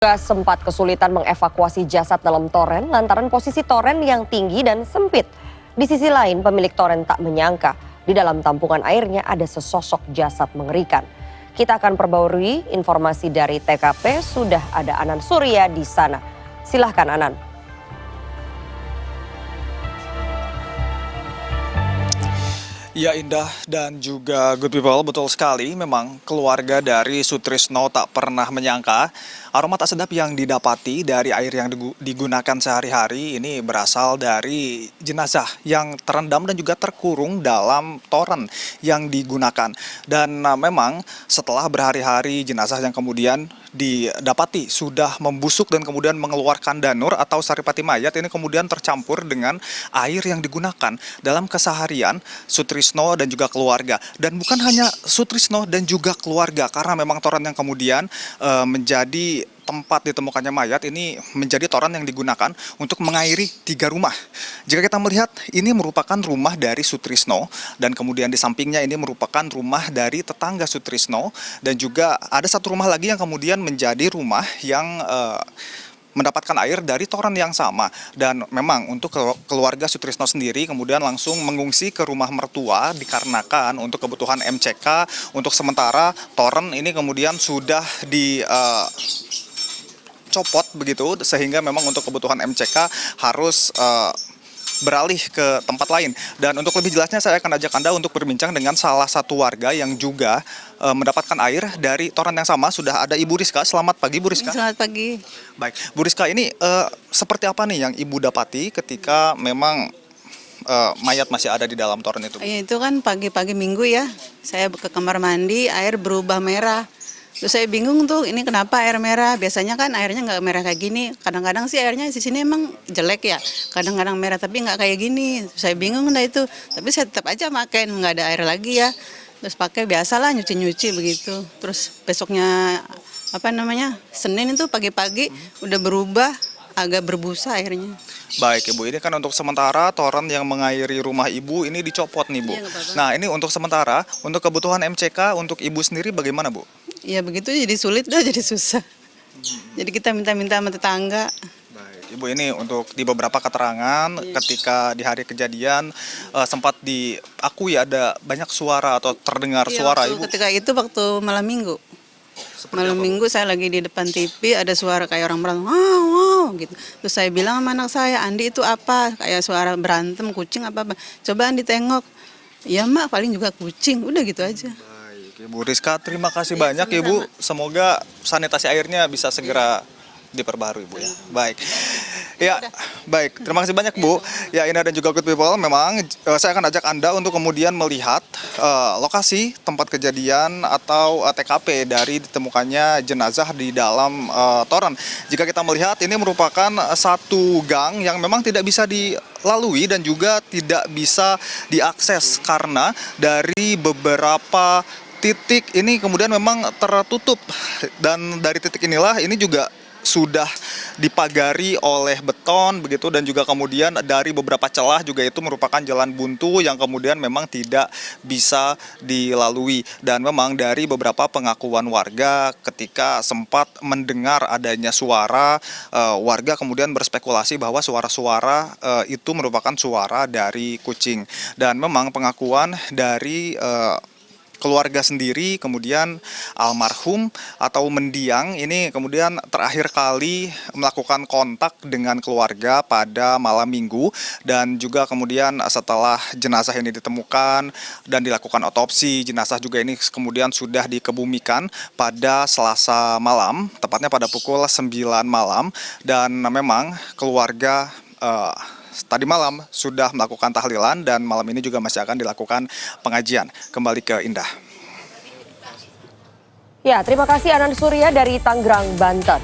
Petugas sempat kesulitan mengevakuasi jasad dalam toren lantaran posisi toren yang tinggi dan sempit. Di sisi lain, pemilik toren tak menyangka di dalam tampungan airnya ada sesosok jasad mengerikan. Kita akan perbarui informasi dari TKP, sudah ada Anan Surya di sana. Silahkan Anan. Ya, Indah dan juga good people, betul sekali. Memang keluarga dari Sutrisno tak pernah menyangka aroma tak sedap yang didapati dari air yang digunakan sehari-hari ini berasal dari jenazah yang terendam dan juga terkurung dalam toren yang digunakan. Dan memang setelah berhari-hari jenazah yang kemudian didapati sudah membusuk dan kemudian mengeluarkan danur atau saripati mayat ini kemudian tercampur dengan air yang digunakan dalam keseharian Sutrisno dan juga keluarga. Dan bukan hanya Sutrisno dan juga keluarga, karena memang toren yang kemudian menjadi tempat ditemukannya mayat ini menjadi toren yang digunakan untuk mengairi 3 rumah. Jika kita melihat, ini merupakan rumah dari Sutrisno dan kemudian di sampingnya ini merupakan rumah dari tetangga Sutrisno, dan juga ada satu rumah lagi yang kemudian menjadi rumah yang mendapatkan air dari toren yang sama. Dan memang untuk keluarga Sutrisno sendiri kemudian langsung mengungsi ke rumah mertua dikarenakan untuk kebutuhan MCK untuk sementara toren ini kemudian sudah copot begitu, sehingga memang untuk kebutuhan MCK harus beralih ke tempat lain. Dan untuk lebih jelasnya saya akan ajak Anda untuk berbincang dengan salah satu warga yang juga mendapatkan air dari toren yang sama. Sudah ada Ibu Rizka. Selamat pagi, Bu Rizka. Selamat pagi. Baik, Bu Rizka, ini seperti apa nih yang Ibu dapati ketika memang mayat masih ada di dalam toren itu? Itu kan pagi-pagi Minggu ya, saya ke kamar mandi, air berubah merah. Terus saya bingung tuh, ini kenapa air merah? Biasanya kan airnya nggak merah kayak gini. Kadang-kadang sih airnya di sini emang jelek ya. Kadang-kadang merah tapi nggak kayak gini. Saya bingung dah itu. Tapi saya tetap aja makan, nggak ada air lagi ya. Terus pakai biasalah nyuci-nyuci begitu. Terus besoknya Senin itu pagi-pagi udah berubah, agak berbusa airnya. Baik Ibu, ini kan untuk sementara toren yang mengairi rumah Ibu ini dicopot nih Bu. Iya, nggak apa-apa. Nah, ini untuk sementara, untuk kebutuhan MCK untuk Ibu sendiri bagaimana Bu? Ya begitu jadi sulit dah, jadi susah. Jadi kita minta-minta sama tetangga. Baik, Ibu, ini untuk di beberapa keterangan ketika di hari kejadian sempat diakui ada banyak suara atau terdengar suara Ibu. Ketika itu waktu malam minggu. Malam minggu saya lagi di depan TV, ada suara kayak orang berantem, wow, wow, gitu. Terus saya bilang sama anak saya, Andi itu apa? Kayak suara berantem, kucing apa-apa. Coba Andi tengok. Ya Mak, paling juga kucing, udah gitu aja. Baik, Ibu Rizka, terima kasih banyak Ibu. Semoga sanitasi airnya bisa segera diperbarui Bu ya. Baik. Ya, baik. Terima kasih banyak Bu. Ya, Ina dan juga good people, memang saya akan ajak Anda untuk kemudian melihat lokasi tempat kejadian atau TKP dari ditemukannya jenazah di dalam toren. Jika kita melihat, ini merupakan satu gang yang memang tidak bisa dilalui dan juga tidak bisa diakses karena dari beberapa titik ini kemudian memang tertutup, dan dari titik inilah ini juga sudah dipagari oleh beton begitu, dan juga kemudian dari beberapa celah juga itu merupakan jalan buntu yang kemudian memang tidak bisa dilalui. Dan memang dari beberapa pengakuan warga ketika sempat mendengar adanya suara, warga kemudian berspekulasi bahwa suara-suara itu merupakan suara dari kucing. Dan memang pengakuan dari keluarga sendiri, kemudian almarhum atau mendiang ini kemudian terakhir kali melakukan kontak dengan keluarga pada malam minggu, dan juga kemudian setelah jenazah ini ditemukan dan dilakukan otopsi, jenazah juga ini kemudian sudah dikebumikan pada Selasa malam, tepatnya pada pukul 9 malam, dan memang keluarga tadi malam sudah melakukan tahlilan dan malam ini juga masih akan dilakukan pengajian. Kembali ke Indah. Ya, terima kasih Anan Surya dari Tangerang, Banten.